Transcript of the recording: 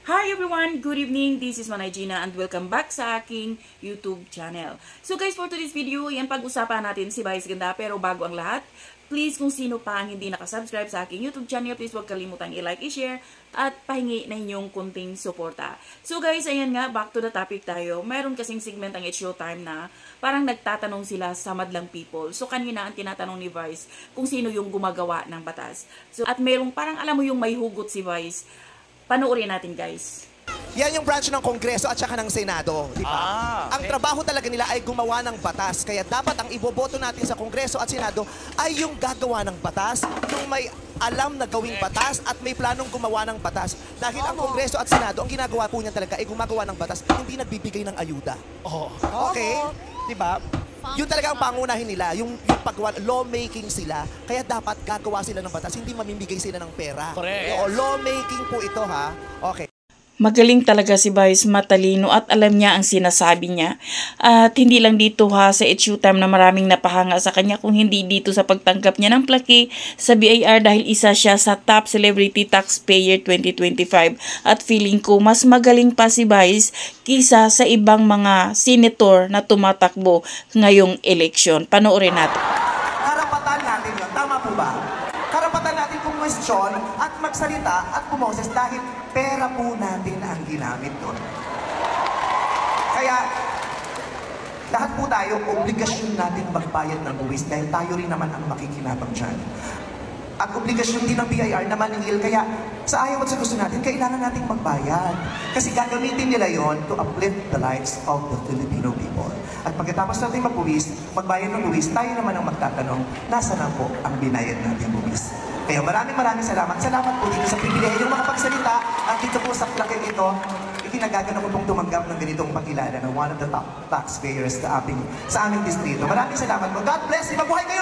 Hi everyone! Good evening! This is Manay Gina and welcome back sa aking YouTube channel. So guys, for today's video, yan pag-usapan natin si Vice Ganda. Pero bago ang lahat, please kung sino pa ang hindi nakasubscribe sa aking YouTube channel, please huwag kalimutang i-like, i-share, at pahingi na inyong kunting suporta. So guys, ayan nga, back to the topic tayo. Mayroon kasing segment ang It's Showtime na parang nagtatanong sila sa madlang people. So kanina ang tinatanong ni Vice kung sino yung gumagawa ng batas. So, at mayroong parang alam mo yung may hugot si Vice. Panoorin natin, guys. Yan yung branch ng Kongreso at saka ng Senado, di ba? Ang trabaho talaga nila ay gumawa ng batas. Kaya dapat ang iboboto natin sa Kongreso at Senado ay yung gagawa ng batas, yung may alam na gawing batas at may planong gumawa ng batas. Dahil ang Kongreso at Senado, ang ginagawa po niya talaga ay gumagawa ng batas, hindi nagbibigay ng ayuda. Okay? Di ba? Yun talaga ang pangunahin nila, yung paggawa, lawmaking sila. Kaya dapat gagawa sila ng batas, hindi mamimigay sila ng pera. Correct. O, lawmaking po ito, ha? Okay. Magaling talaga si Vice, matalino at alam niya ang sinasabi niya. At hindi lang dito ha sa It's Showtime na maraming napahanga sa kanya, kung hindi dito sa pagtanggap niya ng plaque sa BIR dahil isa siya sa Top Celebrity Taxpayer 2025. At feeling ko mas magaling pa si Vice kisa sa ibang mga senator na tumatakbo ngayong eleksyon. Panoorin natin. Karapatan natin yun. Tama po ba? Karapatan natin kumwestiyon at magsalita at pumoses dahil pera po natin ang ginamit doon. Kaya, lahat po tayo, obligasyon natin magbayad ng buwis dahil tayo rin naman ang makikinabang dyan. At obligasyon din ng BIR na maningil, kaya sa ayaw at sa gusto natin, kailangan nating magbayad. Kasi gagamitin nila yon to uplift the lives of the Filipino people. At pagkatapos natin magbuwis, magbayad ng buwis, tayo naman ang magtatanong, nasa na po ang binayad natin buwis. Kaya maraming salamat. Salamat po dito sa pribilehyo makapagsalita at dito po sa plaque ito, itinagagan ako pong tumanggap ng ganitong pagkilala na one of the top taxpayers sa aming distrito. Maraming salamat po. God bless you. Mabuhay kayo,